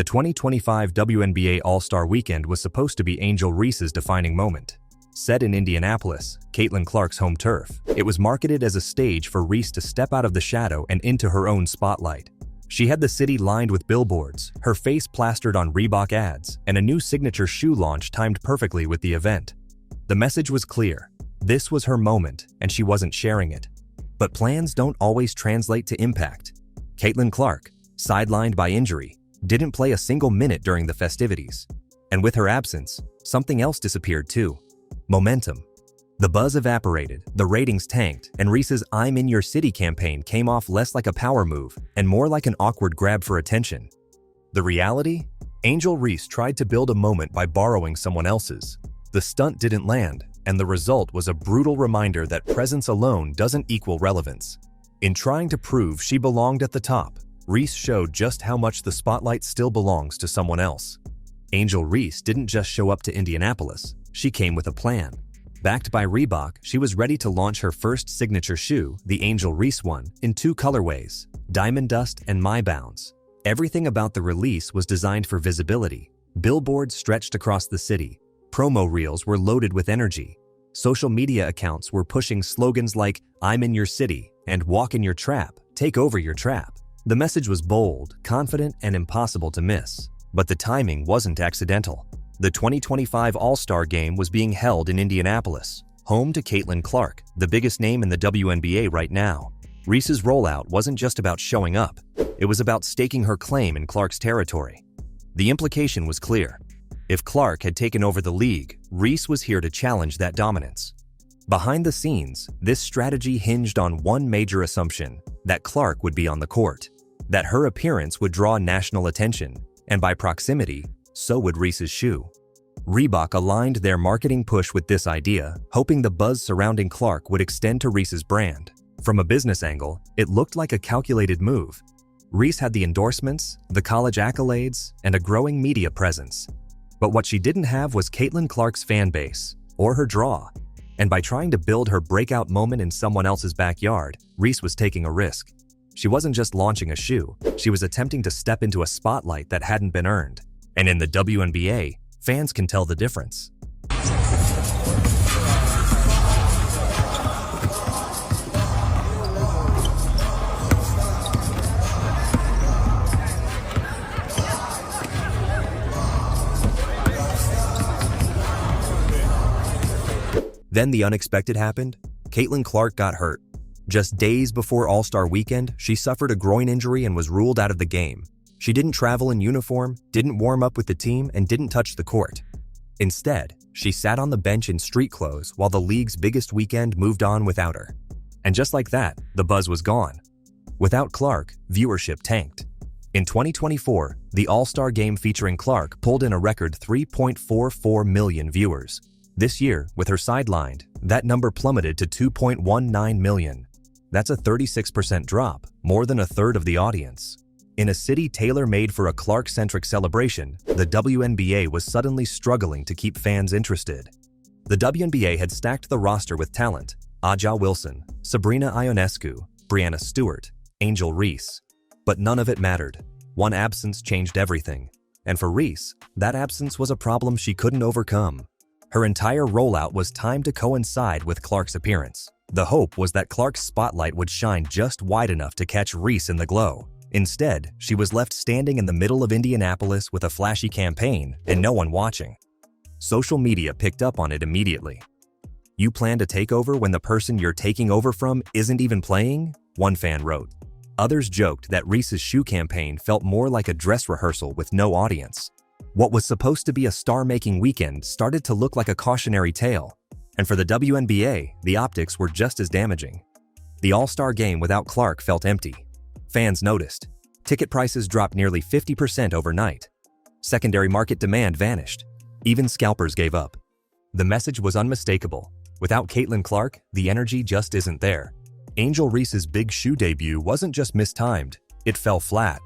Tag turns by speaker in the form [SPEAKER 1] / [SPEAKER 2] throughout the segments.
[SPEAKER 1] The 2025 WNBA All-Star Weekend was supposed to be Angel Reese's defining moment. Set in Indianapolis, Caitlin Clark's home turf, it was marketed as a stage for Reese to step out of the shadow and into her own spotlight. She had the city lined with billboards, her face plastered on Reebok ads, and a new signature shoe launch timed perfectly with the event. The message was clear. This was her moment, and she wasn't sharing it. But plans don't always translate to impact. Caitlin Clark, sidelined by injury, didn't play a single minute during the festivities. And with her absence, something else disappeared too. Momentum. The buzz evaporated, the ratings tanked, and Reese's "I'm in your city" campaign came off less like a power move and more like an awkward grab for attention. The reality? Angel Reese tried to build a moment by borrowing someone else's. The stunt didn't land, and the result was a brutal reminder that presence alone doesn't equal relevance. In trying to prove she belonged at the top, Reese showed just how much the spotlight still belongs to someone else. Angel Reese didn't just show up to Indianapolis, she came with a plan. Backed by Reebok, she was ready to launch her first signature shoe, the Angel Reese one, in two colorways, Diamond Dust and My Bounce. Everything about the release was designed for visibility. Billboards stretched across the city. Promo reels were loaded with energy. Social media accounts were pushing slogans like "I'm in your city" and "Walk in your trap, take over your trap." The message was bold, confident, and impossible to miss. But the timing wasn't accidental. The 2025 All-Star Game was being held in Indianapolis, home to Caitlin Clark, the biggest name in the WNBA right now. Reese's rollout wasn't just about showing up, it was about staking her claim in Clark's territory. The implication was clear. If Clark had taken over the league, Reese was here to challenge that dominance. Behind the scenes, this strategy hinged on one major assumption: that Clark would be on the court, that her appearance would draw national attention, and by proximity, so would Reese's shoe. Reebok aligned their marketing push with this idea, hoping the buzz surrounding Clark would extend to Reese's brand. From a business angle, it looked like a calculated move. Reese had the endorsements, the college accolades, and a growing media presence. But what she didn't have was Caitlin Clark's fan base, or her draw. And by trying to build her breakout moment in someone else's backyard, Reese was taking a risk. She wasn't just launching a shoe, she was attempting to step into a spotlight that hadn't been earned. And in the WNBA, fans can tell the difference. Then the unexpected happened. Caitlin Clark got hurt. Just days before All-Star Weekend, she suffered a groin injury and was ruled out of the game. She didn't travel in uniform, didn't warm up with the team, and didn't touch the court. Instead, she sat on the bench in street clothes while the league's biggest weekend moved on without her. And just like that, the buzz was gone. Without Clark, viewership tanked. In 2024, the All-Star Game featuring Clark pulled in a record 3.44 million viewers. This year, with her sidelined, that number plummeted to 2.19 million. That's a 36% drop, more than a third of the audience. In a city tailor-made for a Clark-centric celebration, the WNBA was suddenly struggling to keep fans interested. The WNBA had stacked the roster with talent: Aja Wilson, Sabrina Ionescu, Breanna Stewart, Angel Reese. But none of it mattered. One absence changed everything. And for Reese, that absence was a problem she couldn't overcome. Her entire rollout was timed to coincide with Clark's appearance. The hope was that Clark's spotlight would shine just wide enough to catch Reese in the glow. Instead, she was left standing in the middle of Indianapolis with a flashy campaign and no one watching. Social media picked up on it immediately. "You plan to take over when the person you're taking over from isn't even playing?" one fan wrote. Others joked that Reese's shoe campaign felt more like a dress rehearsal with no audience. What was supposed to be a star-making weekend started to look like a cautionary tale. And for the WNBA, the optics were just as damaging. The All-Star Game without Clark felt empty. Fans noticed. Ticket prices dropped nearly 50% overnight. Secondary market demand vanished. Even scalpers gave up. The message was unmistakable. Without Caitlin Clark, the energy just isn't there. Angel Reese's big shoe debut wasn't just mistimed, it fell flat.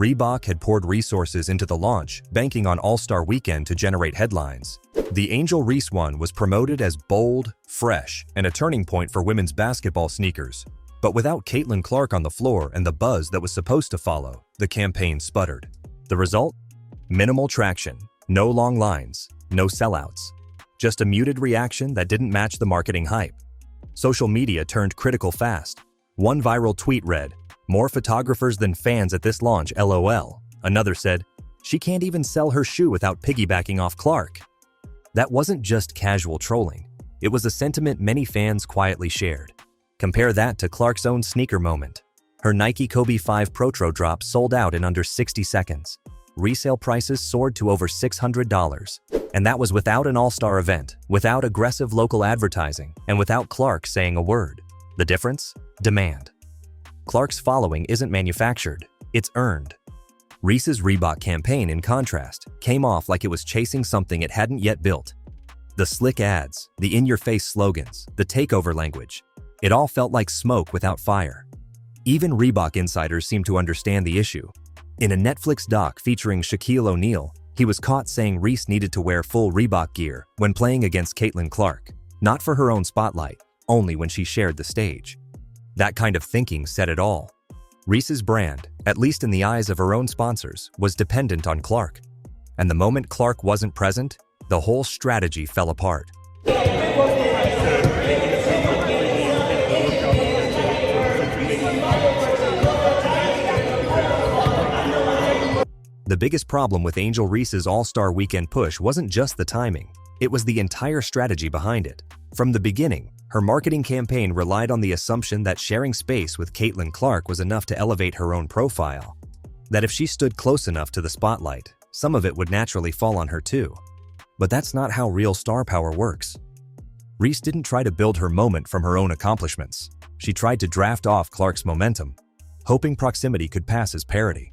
[SPEAKER 1] Reebok had poured resources into the launch, banking on All-Star Weekend to generate headlines. The Angel Reese one was promoted as bold, fresh, and a turning point for women's basketball sneakers. But without Caitlin Clark on the floor and the buzz that was supposed to follow, the campaign sputtered. The result? Minimal traction, no long lines, no sellouts. Just a muted reaction that didn't match the marketing hype. Social media turned critical fast. One viral tweet read, "More photographers than fans at this launch, LOL." Another said, "She can't even sell her shoe without piggybacking off Clark." That wasn't just casual trolling. It was a sentiment many fans quietly shared. Compare that to Clark's own sneaker moment. Her Nike Kobe 5 Protro drop sold out in under 60 seconds. Resale prices soared to over $600. And that was without an all-star event, without aggressive local advertising, and without Clark saying a word. The difference? Demand. Clark's following isn't manufactured, it's earned. Reese's Reebok campaign, in contrast, came off like it was chasing something it hadn't yet built. The slick ads, the in-your-face slogans, the takeover language, it all felt like smoke without fire. Even Reebok insiders seemed to understand the issue. In a Netflix doc featuring Shaquille O'Neal, he was caught saying Reese needed to wear full Reebok gear when playing against Caitlin Clark, not for her own spotlight, only when she shared the stage. That kind of thinking said it all. Reese's brand, at least in the eyes of her own sponsors, was dependent on Clark. And the moment Clark wasn't present, the whole strategy fell apart. The biggest problem with Angel Reese's All-Star Weekend push wasn't just the timing, it was the entire strategy behind it. From the beginning, her marketing campaign relied on the assumption that sharing space with Caitlin Clark was enough to elevate her own profile. That if she stood close enough to the spotlight, some of it would naturally fall on her too. But that's not how real star power works. Reese didn't try to build her moment from her own accomplishments. She tried to draft off Clark's momentum, hoping proximity could pass as parity.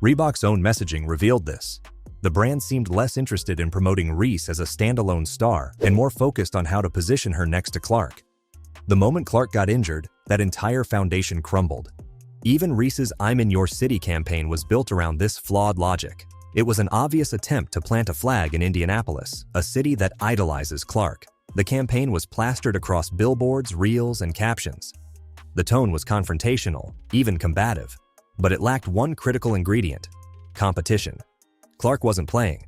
[SPEAKER 1] Reebok's own messaging revealed this. The brand seemed less interested in promoting Reese as a standalone star and more focused on how to position her next to Clark. The moment Clark got injured, that entire foundation crumbled. Even Reese's "I'm in your city" campaign was built around this flawed logic. It was an obvious attempt to plant a flag in Indianapolis, a city that idolizes Clark. The campaign was plastered across billboards, reels, and captions. The tone was confrontational, even combative. But it lacked one critical ingredient: competition. Clark wasn't playing.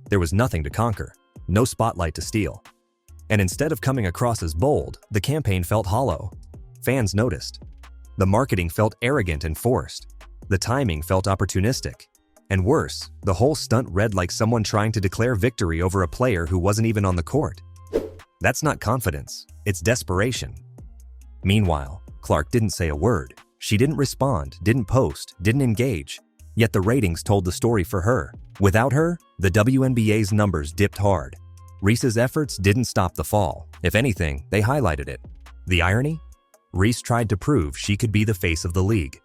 [SPEAKER 1] There was nothing to conquer, no spotlight to steal. And instead of coming across as bold, the campaign felt hollow. Fans noticed. The marketing felt arrogant and forced. The timing felt opportunistic. And worse, the whole stunt read like someone trying to declare victory over a player who wasn't even on the court. That's not confidence, it's desperation. Meanwhile, Clark didn't say a word. She didn't respond, didn't post, didn't engage. Yet the ratings told the story for her. Without her, the WNBA's numbers dipped hard. Reese's efforts didn't stop the fall. If anything, they highlighted it. The irony? Reese tried to prove she could be the face of the league.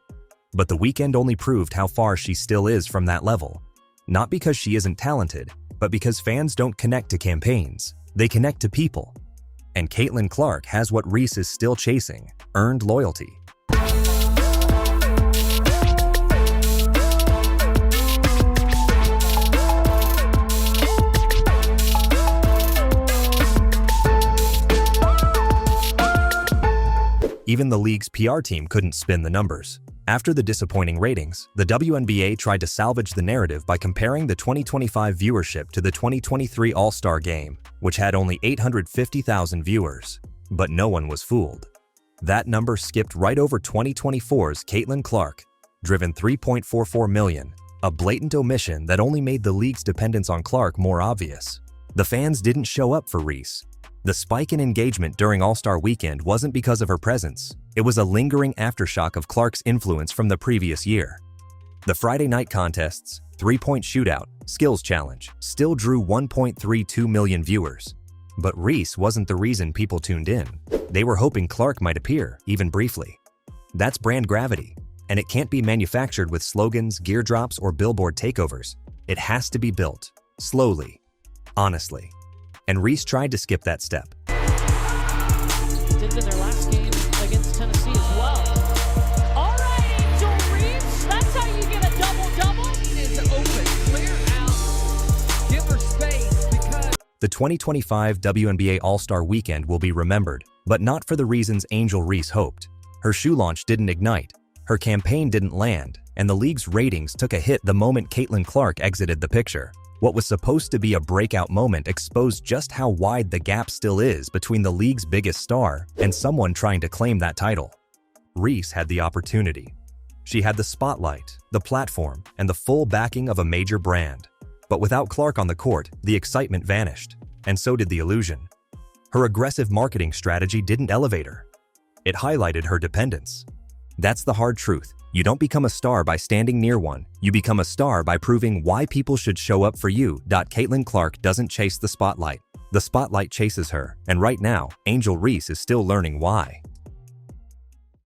[SPEAKER 1] But the weekend only proved how far she still is from that level. Not because she isn't talented, but because fans don't connect to campaigns. They connect to people. And Caitlin Clark has what Reese is still chasing: earned loyalty. Even the league's PR team couldn't spin the numbers. After the disappointing ratings, the WNBA tried to salvage the narrative by comparing the 2025 viewership to the 2023 All-Star Game, which had only 850,000 viewers. But no one was fooled. That number skipped right over 2024's Caitlin Clark, driven 3.44 million, a blatant omission that only made the league's dependence on Clark more obvious. The fans didn't show up for Reese. The spike in engagement during All-Star Weekend wasn't because of her presence. It was a lingering aftershock of Clark's influence from the previous year. The Friday night contests, three-point shootout, skills challenge, still drew 1.32 million viewers. But Reese wasn't the reason people tuned in. They were hoping Clark might appear, even briefly. That's brand gravity, and it can't be manufactured with slogans, gear drops, or billboard takeovers. It has to be built, slowly, honestly. And Reese tried to skip that step.
[SPEAKER 2] Did in their last game against Tennessee as well. All right, Angel Reese, that's how you get a double-double. It is open, clear out, give her space because...
[SPEAKER 1] The 2025 WNBA All-Star Weekend will be remembered, but not for the reasons Angel Reese hoped. Her shoe launch didn't ignite. Her campaign didn't land, and the league's ratings took a hit the moment Caitlin Clark exited the picture. What was supposed to be a breakout moment exposed just how wide the gap still is between the league's biggest star and someone trying to claim that title. Reese had the opportunity. She had the spotlight, the platform, and the full backing of a major brand. But without Clark on the court, the excitement vanished, and so did the illusion. Her aggressive marketing strategy didn't elevate her. It highlighted her dependence. That's the hard truth. You don't become a star by standing near one. You become a star by proving why people should show up for you. Caitlin Clark doesn't chase the spotlight. The spotlight chases her, and right now, Angel Reese is still learning why.